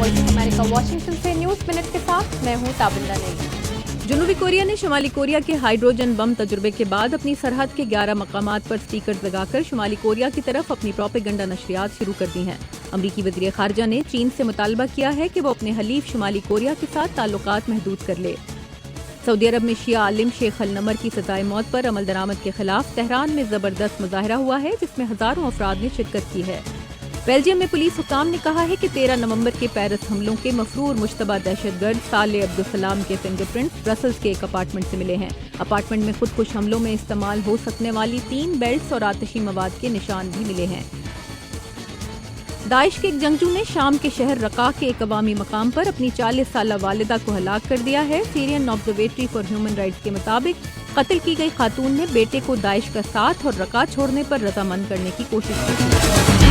Voice of America Washington سے news minute کے ساتھ میں ہوں تابندہ نئی۔ جنوبی کوریا نے شمالی کوریا کے ہائیڈروجن بم تجربے کے بعد اپنی سرحد کے 11 مقامات پر سٹیکرز لگا کر شمالی کوریا کی طرف اپنی پروپیگنڈا نشریات شروع کر دی ہیں۔ امریکی وزیر خارجہ نے چین سے مطالبہ کیا ہے کہ وہ اپنے حلیف شمالی کوریا کے ساتھ تعلقات محدود کر لے۔ سعودی عرب میں شیعہ عالم شیخ النمر کی سزائے موت پر عمل درآمد کے خلاف تہران میں زبردست مظاہرہ ہوا ہے، جس میں ہزاروں افراد نے شرکت کی ہے۔ بیلجیم میں پولیس حکام نے کہا ہے کہ 13 نومبر کے پیرس حملوں کے مفرور مشتبہ دہشت گرد صالح عبدالسلام کے فنگر پرنٹس برسلز کے ایک اپارٹمنٹ سے ملے ہیں۔ اپارٹمنٹ میں خود کش حملوں میں استعمال ہو سکنے والی 3 بیلٹس اور آتشی مواد کے نشان بھی ملے ہیں۔ داعش کے ایک جنگجو نے شام کے شہر رقہ کے ایک عوامی مقام پر اپنی 40 سالہ والدہ کو ہلاک کر دیا ہے۔ سیرین آبزرویٹری فار ہیومن رائٹس کے مطابق قتل کی گئی خاتون نے بیٹے کو داعش کا ساتھ اور رقہ چھوڑنے پر رضامند کرنے کی کوشش کی تھی۔